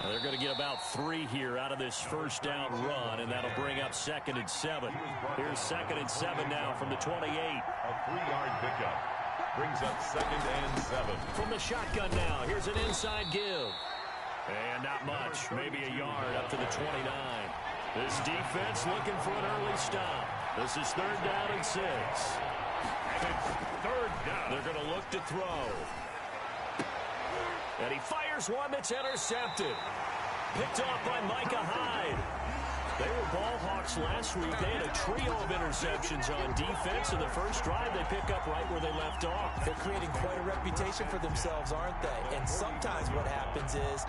They're going to get about 3 here out of this first down run, and that'll bring up 2nd and 7. Here's 2nd and 7 now from the 28. A 3-yard pickup brings up 2nd and 7. From the shotgun now, here's an inside give. And not much, maybe a yard up to the 29. This defense looking for an early stop. This is 3rd down and 6. And it's 3rd down. They're going to look to throw. And he fires one that's intercepted. Picked off by Micah Hyde. They were ball hawks last week. They had a trio of interceptions on defense. In the first drive, they pick up right where they left off. They're creating quite a reputation for themselves, aren't they? And sometimes what happens is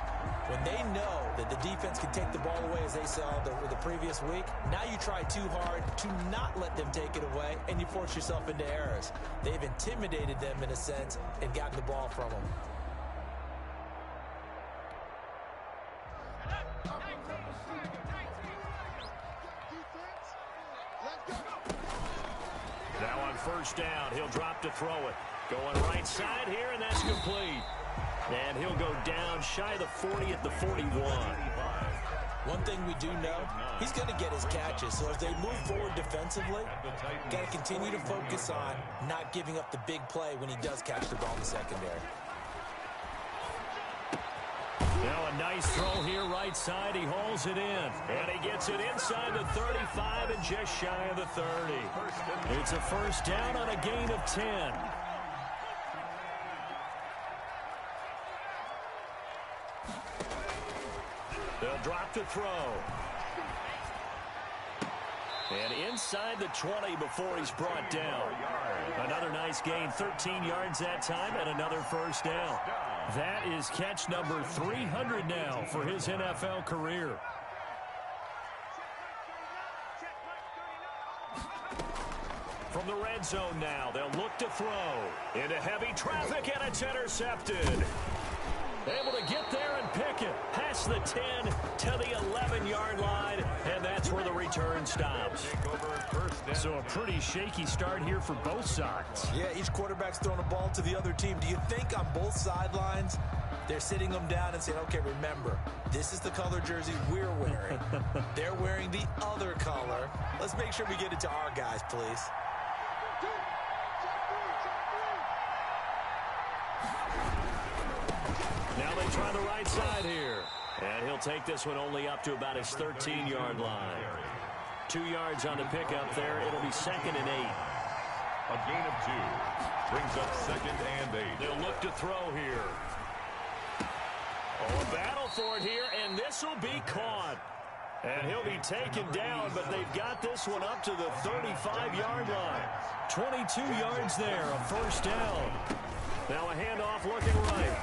when they know that the defense can take the ball away, as they saw the previous week, now you try too hard to not let them take it away, and you force yourself into errors. They've intimidated them in a sense and gotten the ball from them. Now on first down, he'll drop to throw it. Going right side here, and that's complete. And he'll go down shy of the 40 at the 41. One thing we do know, he's going to get his catches. So as they move forward defensively, got to continue to focus on not giving up the big play when he does catch the ball in the secondary. Now a nice throw here right side. He hauls it in. And he gets it inside the 35 and just shy of the 30. It's a first down on a gain of 10. They'll drop to throw. And inside the 20 before he's brought down. Another nice gain, 13 yards that time, and another first down. That is catch number 300 now for his NFL career. From the red zone now, they'll look to throw. Into heavy traffic, and it's intercepted. Able to get there and pick it. Past the 10 to the 11-yard line, and that's where the return stops. So a pretty shaky start here for both sides. Yeah, each quarterback's throwing a ball to the other team. Do you think on both sidelines they're sitting them down and saying, okay, remember, this is the color jersey we're wearing. They're wearing the other color. Let's make sure we get it to our guys, please. Now they try the right side here. And he'll take this one only up to about his 13-yard line. 2 yards on the pickup there. It'll be 2nd and 8. A gain of 2. Brings up 2nd and 8. They'll look to throw here. Oh, a battle for it here, and this will be caught. And he'll be taken down, but they've got this one up to the 35-yard line. 22 yards there, a first down. Now a handoff looking right.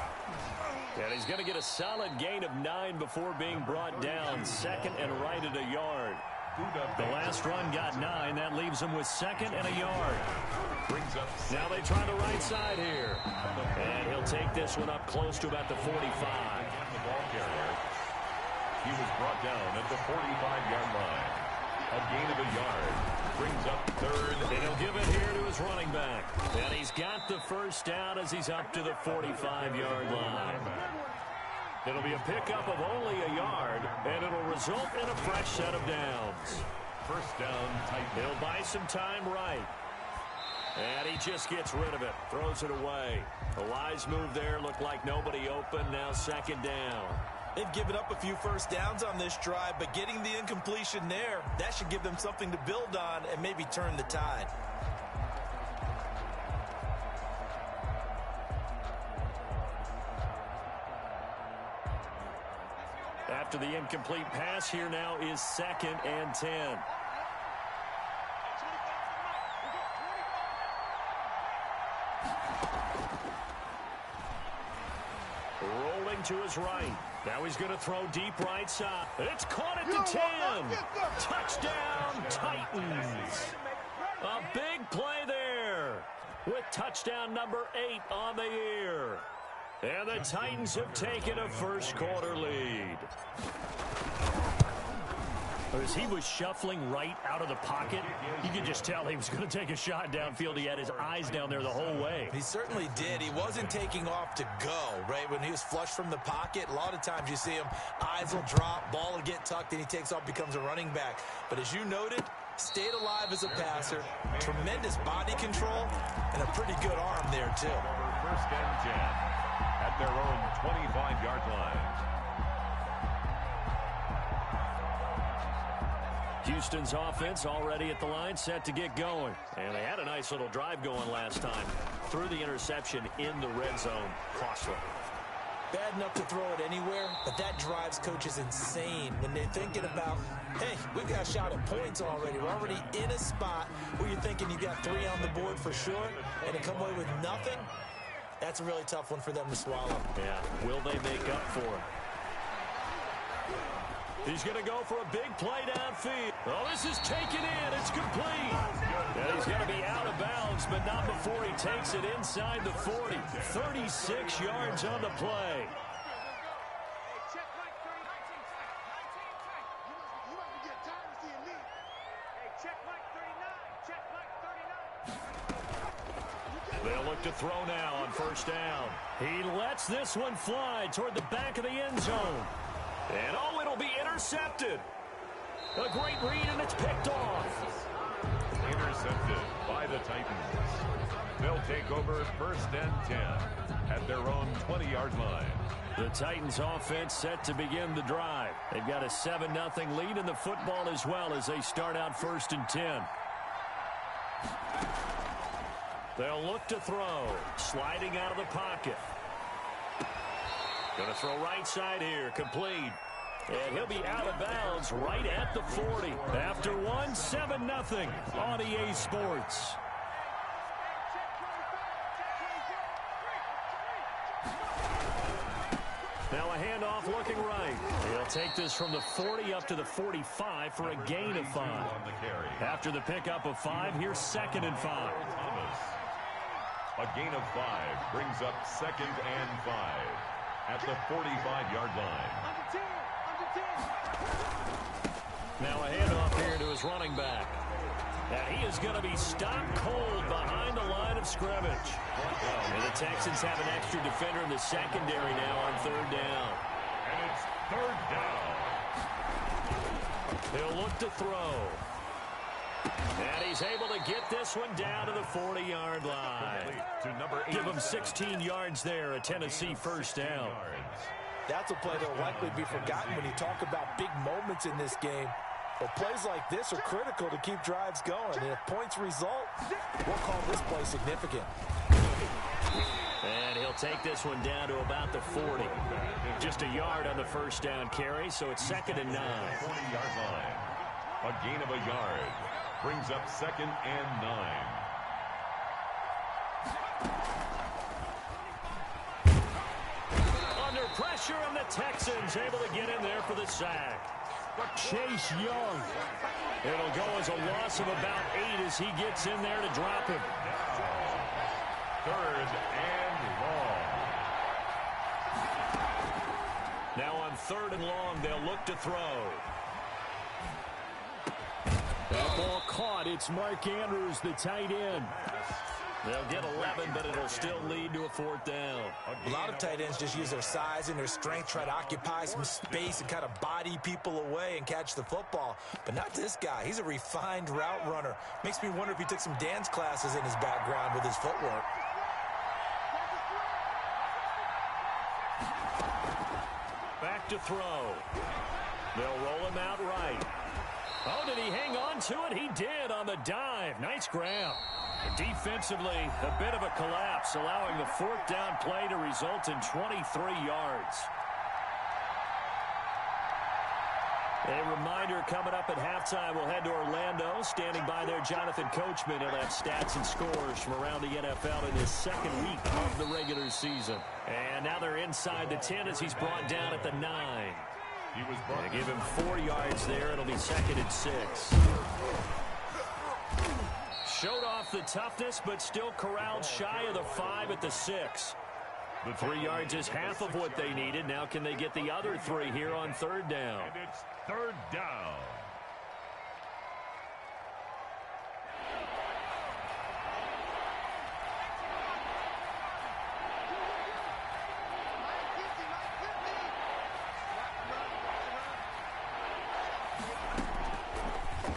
And he's going to get a solid gain of 9 before being brought down. 2nd and right at a yard. The last run got 9. That leaves him with 2nd and a yard. Now they try the right side here. And he'll take this one up close to about the 45. He was brought down at the 45-yard line. A gain of a yard. Brings up 3rd. And he'll give it here to his running back. And he's got the first down as he's up to the 45-yard line. It'll be a pickup of only a yard, and it'll result in a fresh set of downs. First down, tight. He'll buy some time right. And he just gets rid of it. Throws it away. A wise move there. Looked like nobody open. Now 2nd down. They've given up a few first downs on this drive, but getting the incompletion there, that should give them something to build on and maybe turn the tide. After the incomplete pass, here now is 2nd and 10. Rolling to his right. Now he's going to throw deep right side. It's caught at the 10. Touchdown, Titans. A big play there with touchdown number 8 on the year. And the Titans have taken a first quarter lead. As he was shuffling right out of the pocket, you could just tell he was going to take a shot downfield. He had his eyes down there the whole way. He certainly did. He wasn't taking off to go, right? When he was flushed from the pocket, a lot of times you see him, eyes will drop, ball will get tucked, and he takes off, becomes a running back. But as you noted, stayed alive as a passer, tremendous body control, and a pretty good arm there, too. First and 10 at their own 25-yard line. Houston's offense already at the line, set to get going. And they had a nice little drive going last time. Threw the interception in the red zone. Costly. Bad enough to throw it anywhere, but that drives coaches insane when they're thinking about, hey, we've got a shot at points already. We're already in a spot where you're thinking you've got 3 on the board for sure, and to come away with nothing, that's a really tough one for them to swallow. Yeah, will they make up for it? He's going to go for a big play downfield. Oh, this is taken in. It's complete. And he's going to be out of bounds, but not before he takes it inside the 40. 36 yards on the play. They'll look to throw now on first down. He lets this one fly toward the back of the end zone. And, oh, it'll be intercepted. A great read, and it's picked off. Intercepted by the Titans. They'll take over first and 10 at their own 20-yard line. The Titans offense set to begin the drive. They've got a 7-0 lead in the football as well as they start out first and 10. They'll look to throw. Sliding out of the pocket. Going to throw right side here. Complete. And he'll be out of bounds right at the 40. After one, 7-0 on EA Sports. Now a handoff looking right. He'll take this from the 40 up to the 45 for a gain of 5. After the pickup of 5, here's 2nd and 5. A gain of 5 brings up 2nd and 5 at the 45-yard line. Now a handoff here to his running back. And he is going to be stopped cold behind the line of scrimmage. And the Texans have an extra defender in the secondary now on 3rd down. And it's 3rd down. They'll look to throw. And he's able to get this one down to the 40-yard line. Give him 16 yards there, a Tennessee first down. That's a play that will likely be forgotten when you talk about big moments in this game. But plays like this are critical to keep drives going. And if points result, we'll call this play significant. And he'll take this one down to about the 40. Just a yard on the first down carry, so it's 2nd and 9. 40-yard line. A gain of a yard brings up 2nd and 9. Under pressure, and the Texans able to get in there for the sack. Chase Young. It'll go as a loss of about 8 as he gets in there to drop him. 3rd and long. Now on 3rd and long, they'll look to throw. That ball caught. It's Mark Andrews, the tight end. They'll get 11, but it'll still lead to a 4th down. A lot of tight ends just use their size and their strength, try to occupy some space and kind of body people away and catch the football. But not this guy. He's a refined route runner. Makes me wonder if he took some dance classes in his background with his footwork. Back to throw. They'll roll him out right. Oh, did he hang on to it? He did on the dive. Nice grab. Defensively, a bit of a collapse, allowing the 4th down play to result in 23 yards. A reminder coming up at halftime, we'll head to Orlando. Standing by there, Jonathan Coachman. He'll have stats and scores from around the NFL in his 2nd week of the regular season. And now they're inside the 10 as he's brought down at the 9. He was brought to give him 4 yards there. It'll be 2nd and 6. Showed off the toughness, but still corralled shy of the 5 at the 6. The 3 yards is half of what they needed. Now can they get the other 3 here on 3rd down? And it's 3rd down.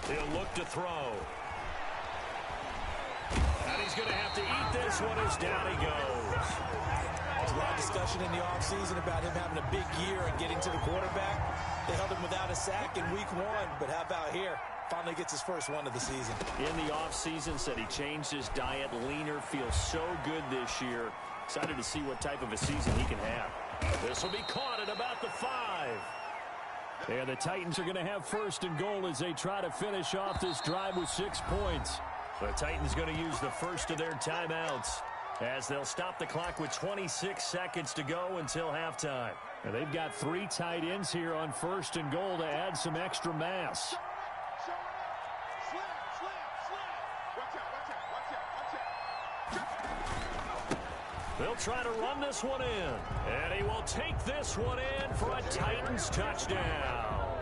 He'll look to throw. And he's going to have to eat this one as down he goes. There's a lot of discussion in the offseason about him having a big year and getting to the quarterback. They held him without a sack in week 1, but how about here? Finally gets his first one of the season. In the offseason, said he changed his diet, leaner, feels so good this year. Excited to see what type of a season he can have. This will be caught at about the 5. And the Titans are going to have first and goal as they try to finish off this drive with 6 points. The Titans going to use the first of their timeouts as they'll stop the clock with 26 seconds to go until halftime. And they've got 3 tight ends here on first and goal to add some extra mass. They'll try to run this one in. And he will take this one in for a Titans touchdown.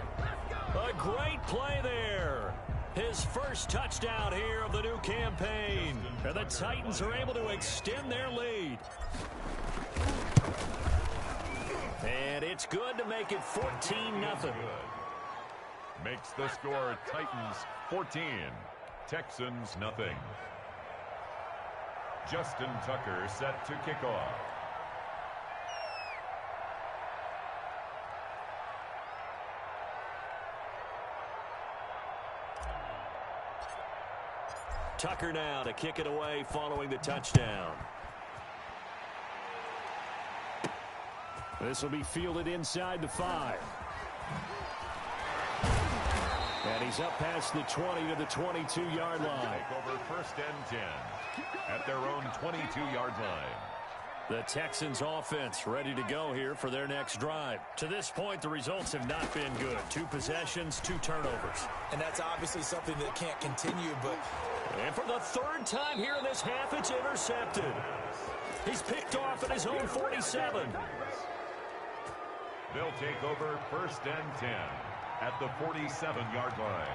A great play there. His first touchdown here of the new campaign. And the Titans are able to extend their lead. And it's good to make it 14-0. Makes the score Titans 14, Texans nothing. Justin Tucker set to kick off. Tucker now to kick it away following the touchdown. This will be fielded inside the 5. And he's up past the 20 to the 22-yard line. Over first and 10 at their own 22-yard line. The Texans offense ready to go here for their next drive. To this point, the results have not been good. 2 possessions, 2 turnovers. And that's obviously something that can't continue, but... And for the 3rd time here in this half, it's intercepted. He's picked off at his own 47. They'll take over first and 10 at the 47-yard line.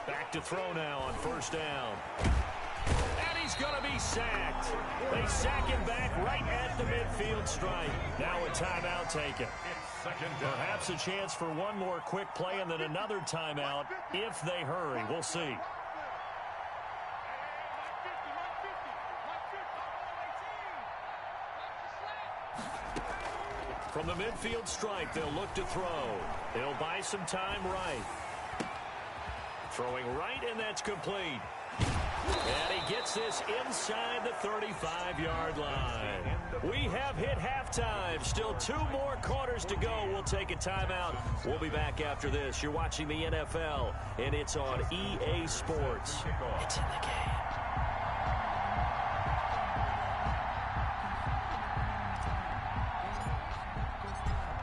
Back to throw now on first down. And he's going to be sacked. They sack him back right at the midfield stripe. Now a timeout taken. It's second down. Perhaps a chance for one more quick play and then another timeout if they hurry. We'll see. From the midfield stripe, they'll look to throw. They'll buy some time right. Throwing right, and that's complete. And he gets this inside the 35-yard line. We have hit halftime. Still 2 more quarters to go. We'll take a timeout. We'll be back after this. You're watching the NFL, and it's on EA Sports. It's in the game.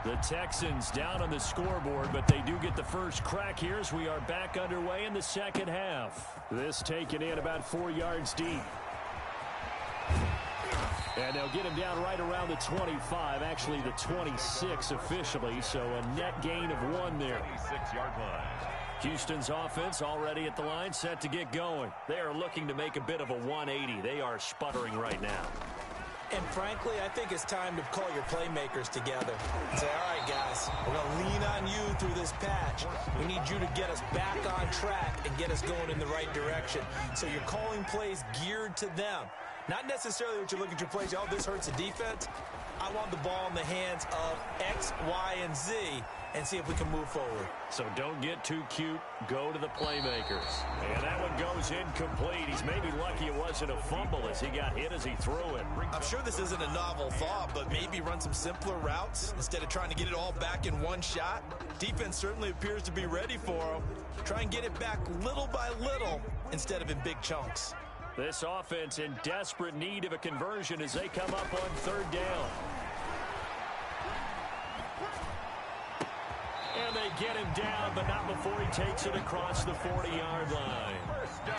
The Texans down on the scoreboard, but they do get the first crack here as we are back underway in the second half. This taken in about 4 yards deep. And they'll get him down right around the 25, actually the 26 officially, so a net gain of 1 there. 26-yard line. Houston's offense already at the line, set to get going. They are looking to make a bit of a 180. They are sputtering right now. And frankly, I think it's time to call your playmakers together and say, all right, guys, we're going to lean on you through this patch. We need you to get us back on track and get us going in the right direction. So you're calling plays geared to them. Not necessarily what you're looking to plays, oh, this hurts the defense. I want the ball in the hands of X, Y, and Z and see if we can move forward. So don't get too cute. Go to the playmakers. And that one goes incomplete. He's maybe lucky it wasn't a fumble as he got hit as he threw it. I'm sure this isn't a novel thought, but maybe run some simpler routes instead of trying to get it all back in one shot. Defense certainly appears to be ready for him. Try and get it back little by little instead of in big chunks. This offense in desperate need of a conversion as they come up on 3rd down. And they get him down, but not before he takes it across the 40-yard line.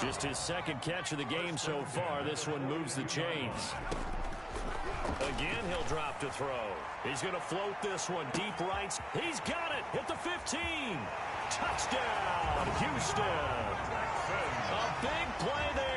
Just his 2nd catch of the game so far. This one moves the chains. Again, he'll drop to throw. He's going to float this one deep right. He's got it at the 15. Touchdown, Houston. A big play there.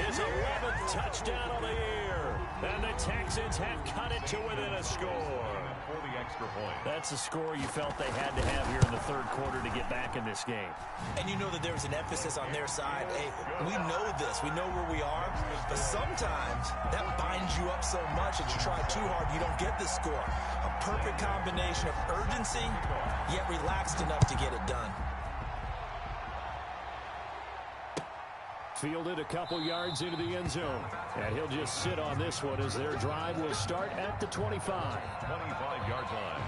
his 11th touchdown of the year. And the Texans have cut it to within a score. For the extra point. That's a score you felt they had to have here in the third quarter to get back in this game. And you know that there was an emphasis on their side. Hey, we know this. We know where we are. But sometimes that binds you up so much that you try too hard, you don't get the score. A perfect combination of urgency, yet relaxed enough to get it done. Fielded a couple yards into the end zone. And he'll just sit on this one as their drive will start at the 25. 25-yard line.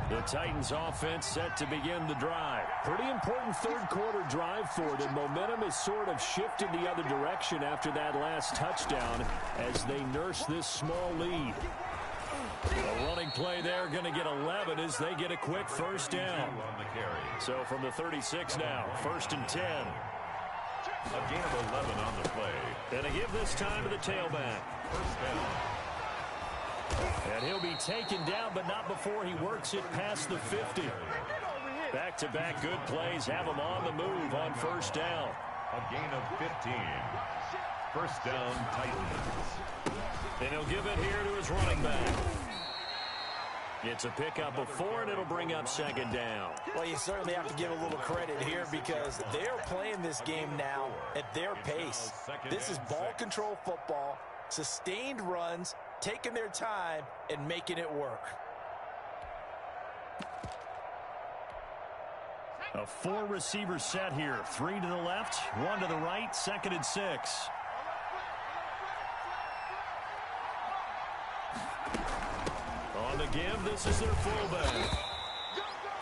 The Titans offense set to begin the drive. Pretty important third quarter drive for them. Momentum has sort of shifted the other direction after that last touchdown as they nurse this small lead. A running play there, going to get 11 as they get a quick first down. So from the 36 now, 1st and 10. A gain of 11 on the play. And a give this time to the tailback. First down. And he'll be taken down, but not before he works it past the 50. Back-to-back good plays have him on the move on first down. A gain of 15. First down, Titans. And he'll give it here to his running back. It's a pickup of 4, and it'll bring up second down. Well, you certainly have to give a little credit here because they're playing this game now at their pace. This is ball control football, sustained runs, taking their time and making it work. A 4-receiver set here. 3 to the left, 1 to the right, 2nd and 6. On the give, this is their fullback.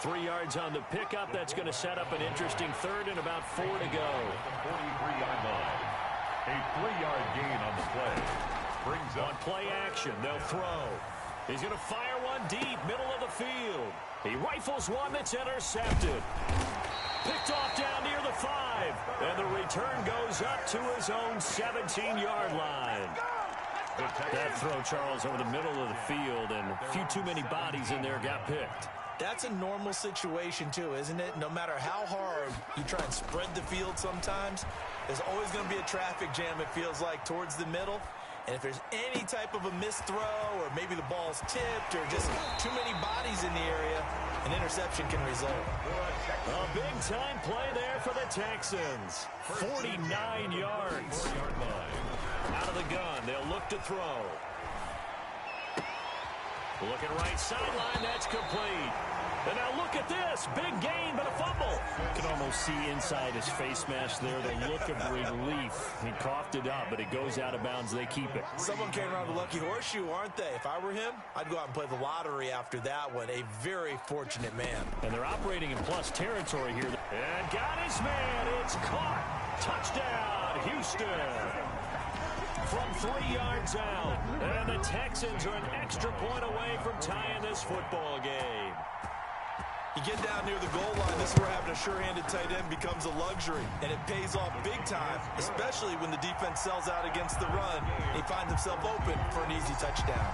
3 yards on the pickup. That's going to set up an interesting third and about 4 to go. 43-yard line. A 3-yard gain on the play. Brings on play action. They'll throw. He's going to fire one deep, middle of the field. He rifles one that's intercepted. Picked off down near the 5. And the return goes up to his own 17-yard line. That throw, Charles, over the middle of the field, and a few too many bodies in there got picked. That's a normal situation, too, isn't it? No matter how hard you try and spread the field sometimes, there's always going to be a traffic jam, it feels like, towards the middle. And if there's any type of a missed throw or maybe the ball's tipped or just too many bodies in the area, an interception can result. A big-time play there for the Texans. 49 yards. Out of the gun, they'll look to throw. Looking right sideline, that's complete. And now look at this, big gain, but a fumble. You can almost see inside his face mask there the look of relief. He coughed it up, but it goes out of bounds. They keep it. Someone came around the lucky horseshoe, aren't they? If I were him, I'd go out and play the lottery after that one. A very fortunate man. And they're operating in plus territory here. And got his man. It's caught. Touchdown, Houston. From 3 yards out. And the Texans are an extra point away from tying this football game. You get down near the goal line, this is where having a sure-handed tight end becomes a luxury. And it pays off big time, especially when the defense sells out against the run. He finds himself open for an easy touchdown.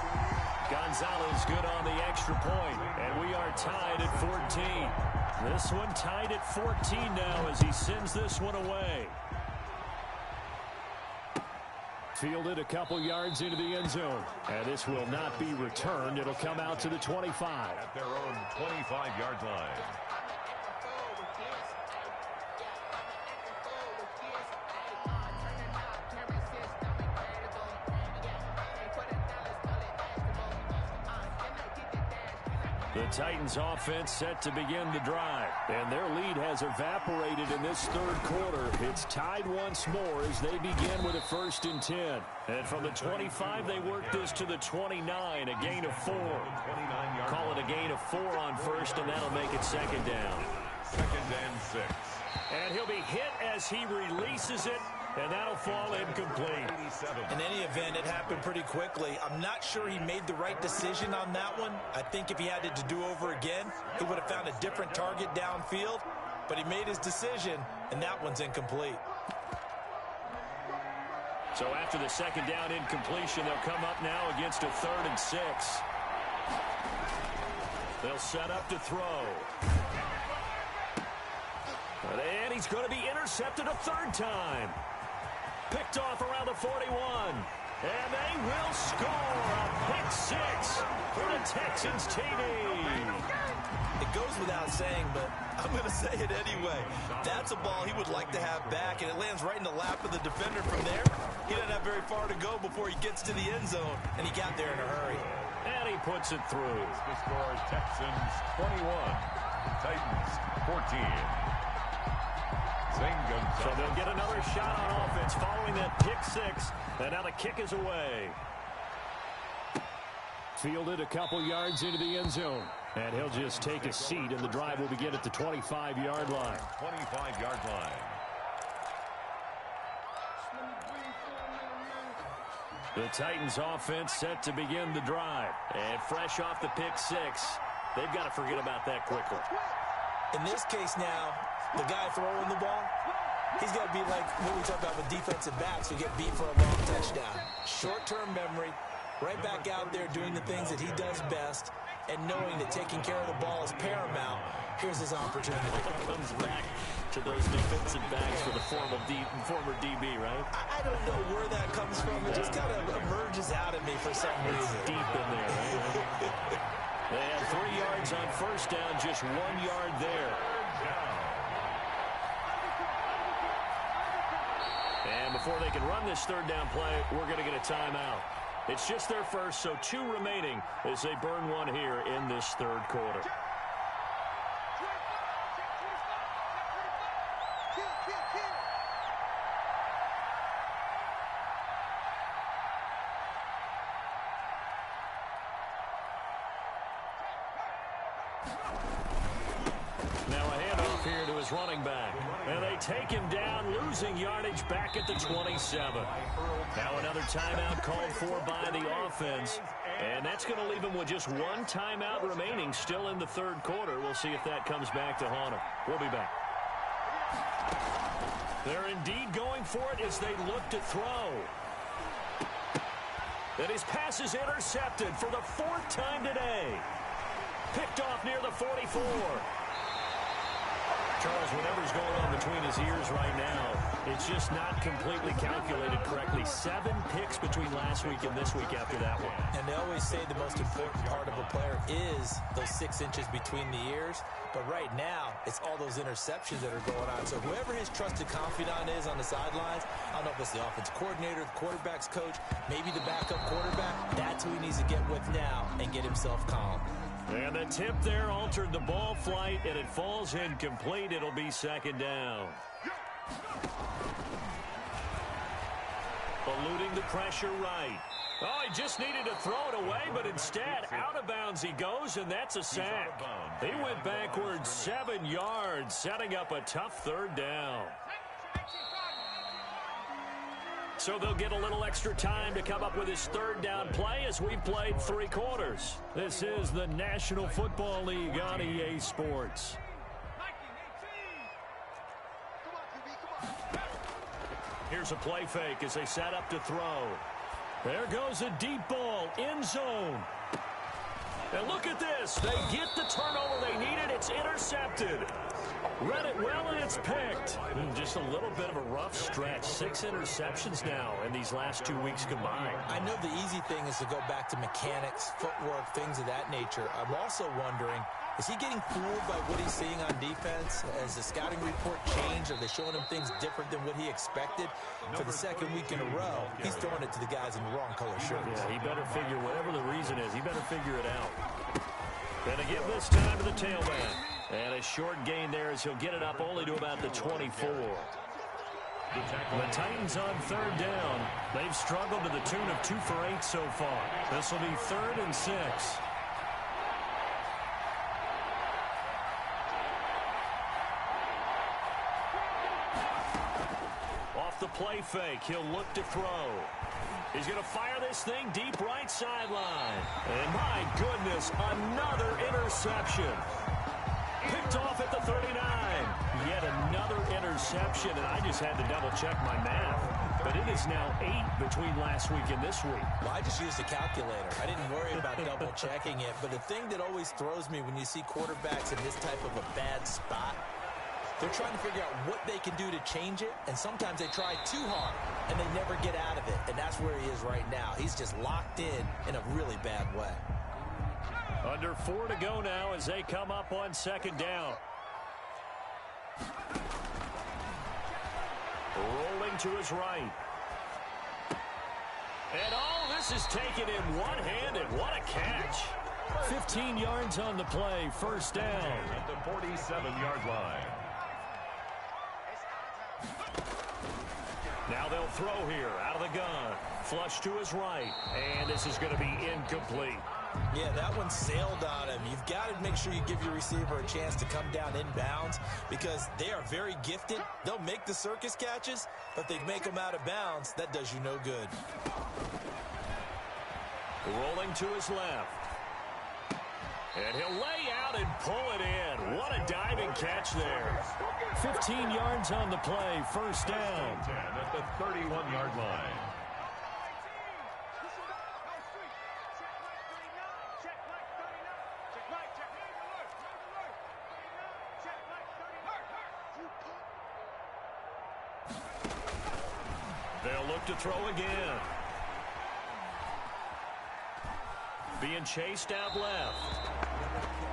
Gonzalez good on the extra point, and we are tied at 14. This one tied at 14 now as he sends this one away. Fielded a couple yards into the end zone. And this will not be returned. It'll come out to the 25. At their own 25-yard line. The Titans offense set to begin the drive. And their lead has evaporated in this third quarter. It's tied once more as they begin with a 1st and 10. And from the 25, they work this to the 29, a gain of 4. Call it a gain of 4 on first, and that'll make it second down. 2nd and 6. And he'll be hit as he releases it. And that'll fall incomplete. In any event, it happened pretty quickly. I'm not sure he made the right decision on that one. I think if he had it to do over again, he would have found a different target downfield. but he made his decision, and that one's incomplete. So after the second down incompletion, they'll come up now against a 3rd and 6. They'll set up to throw. And he's going to be intercepted a 3rd time. Picked off around the 41. And they will score a pick 6 for the Texans TD. It goes without saying, but I'm going to say it anyway. That's a ball he would like to have back, and it lands right in the lap of the defender from there. He doesn't have very far to go before he gets to the end zone, and he got there in a hurry. And he puts it through. The score is Texans 21, Titans 14. So they'll get another shot on offense following that pick 6. And now the kick is away. Fielded a couple yards into the end zone. And he'll just take a seat, and the drive will begin at the 25-yard line. 25-yard line. The Titans offense set to begin the drive. And fresh off the pick 6, they've got to forget about that quickly. In this case now, the guy throwing the ball, he's got to be like what we talk about with defensive backs who get beat for a long touchdown. Short-term memory, right back out there doing the things that he does best, and knowing that taking care of the ball is paramount. Here's his opportunity. Comes back to those defensive backs for the former DB, right? I don't know where that comes from. It just kind of emerges out of me for some reason. It's deep in there, right? They had 3 yards on first down, just 1 yard there. And before they can run this 3rd down play, we're going to get a timeout. It's just their first, so 2 remaining as they burn 1 here in this 3rd quarter. Now a handoff here to his running back. And they take him down, losing yardage back at the 27. Now another timeout called for by the offense. And that's going to leave him with just 1 timeout remaining still in the 3rd quarter. We'll see if that comes back to haunt him. We'll be back. They're indeed going for it as they look to throw. And his pass is intercepted for the 4th time today. Picked off near the 44. Charles, whatever's going on between his ears right now, it's just not completely calculated correctly. 7 picks between last week and this week after that one. And they always say the most important part of a player is those 6 inches between the ears. But right now, it's all those interceptions that are going on. So whoever his trusted confidant is on the sidelines, I don't know if it's the offense coordinator, the quarterback's coach, maybe the backup quarterback, that's who he needs to get with now and get himself calm. And the tip there altered the ball flight, and it falls incomplete. It'll be 2nd down. Eluding the pressure right. Oh, he just needed to throw it away, but instead, out of bounds he goes, and that's a sack. He went backwards 7 yards, setting up a tough 3rd down. So they'll get a little extra time to come up with his 3rd down play as we played 3 quarters. This is the National Football League on EA Sports. Here's a play fake as they set up to throw. There goes a deep ball, end zone. And look at this. They get the turnover they needed. It's intercepted. Read it well, and it's picked. Just a little bit of a rough stretch. 6 interceptions now in these last 2 weeks combined. I know the easy thing is to go back to mechanics, footwork, things of that nature. I'm also wondering, is he getting fooled by what he's seeing on defense? Has the scouting report changed? Are they showing him things different than what he expected? For the 2nd week in a row, he's throwing it to the guys in the wrong color shirts. Yeah, he better figure, whatever the reason is, he better figure it out. Gonna give this time to the tailback. And a short gain there as he'll get it up only to about the 24. The Titans on 3rd down. They've struggled to the tune of 2 for 8 so far. This will be 3rd and 6. Off the play fake, he'll look to throw. He's going to fire this thing deep right sideline. And my goodness, another interception. Picked picked off at the 39. Yet another interception, and I just had to double-check my math. But it is now 8 between last week and this week. Well, I just used a calculator. I didn't worry about double-checking it. But the thing that always throws me when you see quarterbacks in this type of a bad spot, they're trying to figure out what they can do to change it, and sometimes they try too hard, and they never get out of it. And that's where he is right now. He's just locked in a really bad way. Under 4 to go now as they come up on second down. Rolling to his right. And all this is taken in one-handed. What a catch. 15 yards on the play. First down. At the 47-yard line. Now they'll throw here out of the gun. Flush to his right. And this is going to be incomplete. Yeah, that one sailed on him. You've got to make sure you give your receiver a chance to come down inbounds because they are very gifted. They'll make the circus catches, but if they make them out of bounds, that does you no good. Rolling to his left. And he'll lay out and pull it in. What a diving catch there. 15 yards on the play. First down. 10 at the 31-yard line. They'll look to throw again. Being chased out left.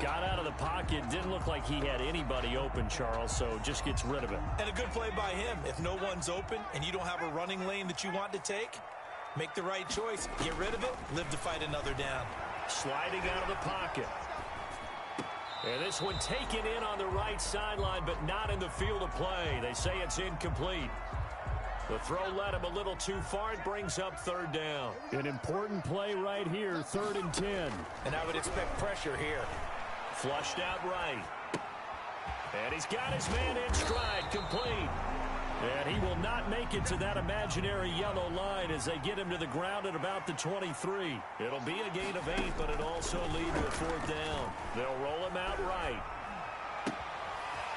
Got out of the pocket. Didn't look like he had anybody open, Charles, so just gets rid of it. And a good play by him. If no one's open and you don't have a running lane that you want to take, make the right choice. Get rid of it. Live to fight another down. Sliding out of the pocket. And this one taken in on the right sideline, but not in the field of play. They say it's incomplete. The throw led him a little too far. It brings up third down. An important play right here, 3rd and 10. And I would expect pressure here. Flushed out right. And he's got his man in stride, complete. And he will not make it to that imaginary yellow line as they get him to the ground at about the 23. It'll be a gain of 8, but it'll also lead to a 4th down. They'll roll him out right.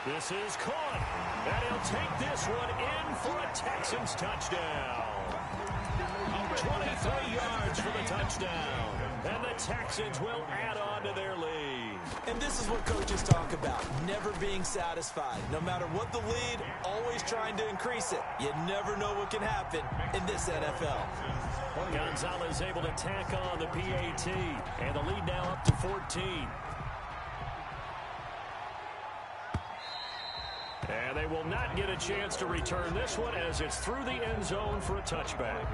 This is caught, and he'll take this one in for a Texans touchdown. 23 yards for the touchdown, and the Texans will add on to their lead. And this is what coaches talk about, never being satisfied. No matter what the lead, always trying to increase it. You never know what can happen in this NFL. Gonzalez able to tack on the PAT, and the lead now up to 14. And they will not get a chance to return this one as it's through the end zone for a touchback.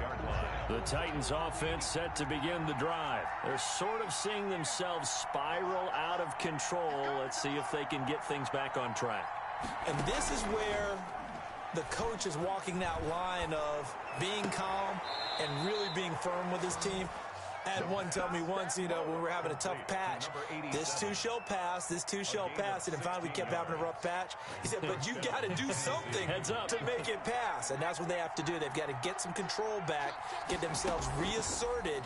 The Titans offense set to begin the drive. They're sort of seeing themselves spiral out of control. Let's see if they can get things back on track. And this is where the coach is walking that line of being calm and really being firm with his team. I had one tell me once, when we were having a tough patch, this too shall pass, this too shall pass, and finally we kept having a rough patch. He said, but you got to do something to make it pass, and that's what they have to do. They've got to get some control back, get themselves reasserted,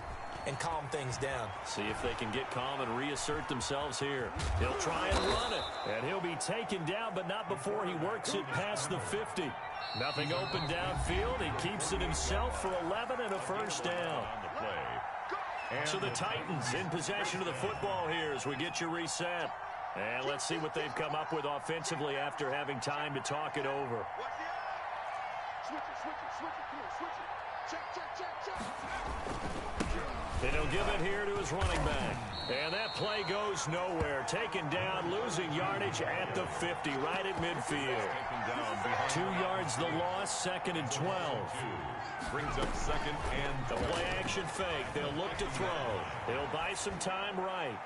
and calm things down. See if they can get calm and reassert themselves here. He'll try and run it, and he'll be taken down, but not before he works it past the 50. Nothing open downfield. He keeps it himself for 11 and a first down. So the Titans in possession of the football here as we get you reset. And let's see what they've come up with offensively after having time to talk it over. And he'll give it here to his running back. And that play goes nowhere. Taken down, losing yardage at the 50, right at midfield. 2 yards the loss, 2nd and 12. Brings up 2nd and the play action fake. They'll look to throw. He'll buy some time right.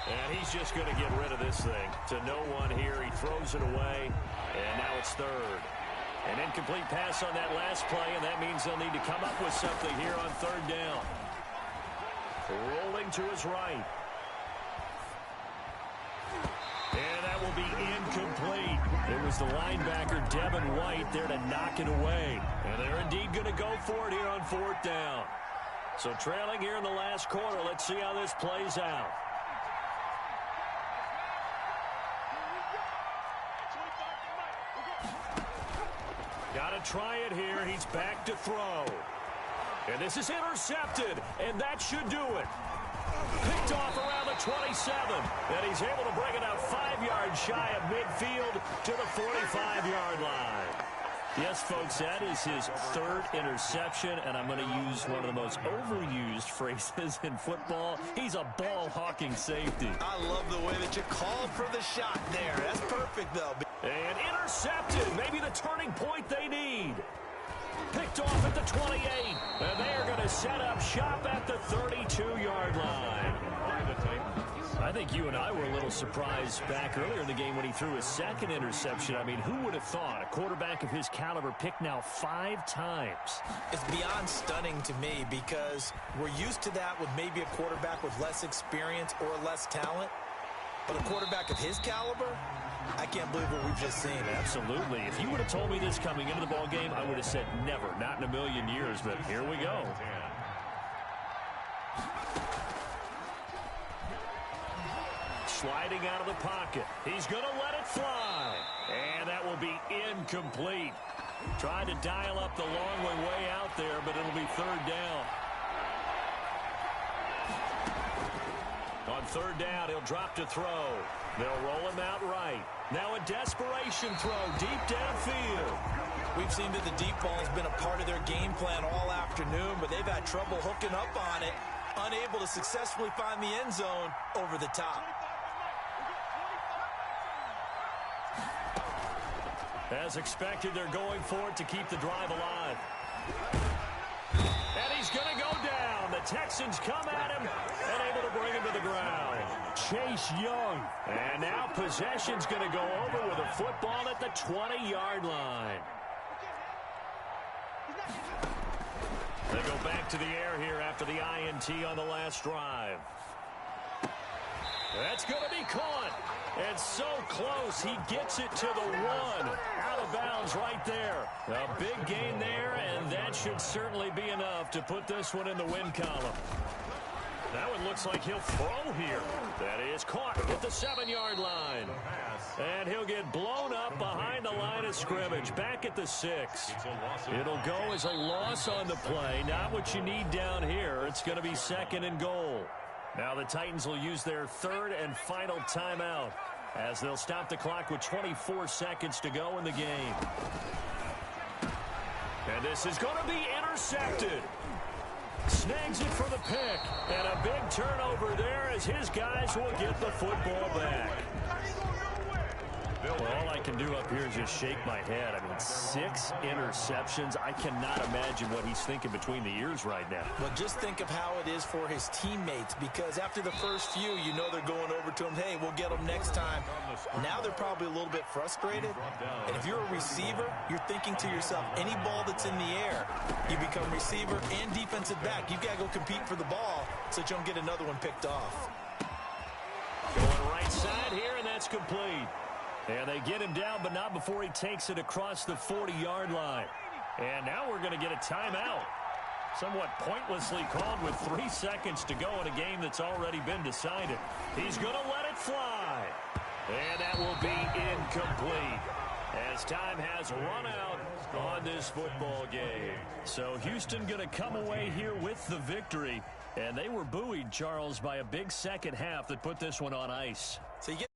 And he's just going to get rid of this thing. To no one here. He throws it away. And now it's 3rd. An incomplete pass on that last play, and that means they'll need to come up with something here on 3rd down. Rolling to his right. And that will be incomplete. It was the linebacker, Devin White, there to knock it away. And they're indeed going to go for it here on 4th down. So trailing here in the last quarter. Let's see how this plays out. Got to try it here. He's back to throw. And this is intercepted, and that should do it. Picked off around the 27, and he's able to bring it out 5 yards shy of midfield to the 45-yard line. Yes, folks, that is his third interception, and I'm going to use one of the most overused phrases in football. He's a ball-hawking safety. I love the way that you called for the shot there. That's perfect, though. And intercepted, maybe the turning point they need. Picked off at the 28, and they are going to set up shop at the 32-yard line. I think you and I were a little surprised back earlier in the game when he threw his second interception. I mean, who would have thought a quarterback of his caliber picked now 5 times? It's beyond stunning to me because we're used to that with maybe a quarterback with less experience or less talent. But a quarterback of his caliber, I can't believe what we've just seen. Absolutely. If you would have told me this coming into the ball game, I would have said never, not in a million years. But here we go. Sliding out of the pocket. He's going to let it fly. And that will be incomplete. Trying to dial up the long way out there, but it'll be third down. On third down, he'll drop to throw. They'll roll him out right. Now a desperation throw deep downfield. We've seen that the deep ball has been a part of their game plan all afternoon, but they've had trouble hooking up on it, unable to successfully find the end zone over the top. As expected, they're going for it to keep the drive alive. And he's going to go down. The Texans come at him and able to bring him to the ground. Chase Young. And now possession's going to go over with a football at the 20-yard line. They go back to the air here after the INT on the last drive. That's going to be caught. And so close, he gets it to the 1. Out of bounds right there. A big gain there, and that should certainly be enough to put this one in the win column. That one looks like he'll throw here. That is caught at the 7-yard line. And he'll get blown up behind the line of scrimmage, back at the 6. It'll go as a loss on the play, not what you need down here. It's going to be 2nd and goal. Now the Titans will use their third and final timeout as they'll stop the clock with 24 seconds to go in the game. And this is going to be intercepted. Snags it for the pick. And a big turnover there as his guys will get the football back. Well, all I can do up here is just shake my head. I mean, 6 interceptions. I cannot imagine what he's thinking between the ears right now. Well, just think of how it is for his teammates, because after the first few, you know they're going over to him, hey, we'll get them next time. Now they're probably a little bit frustrated. And if you're a receiver, you're thinking to yourself, any ball that's in the air, you become receiver and defensive back. You've got to go compete for the ball so that you don't get another one picked off. Going right side here, and that's complete. And they get him down, but not before he takes it across the 40-yard line. And now we're going to get a timeout. Somewhat pointlessly called with 3 seconds to go in a game that's already been decided. He's going to let it fly. And that will be incomplete as time has run out on this football game. So Houston going to come away here with the victory. And they were buoyed, Charles, by a big second half that put this one on ice. So you get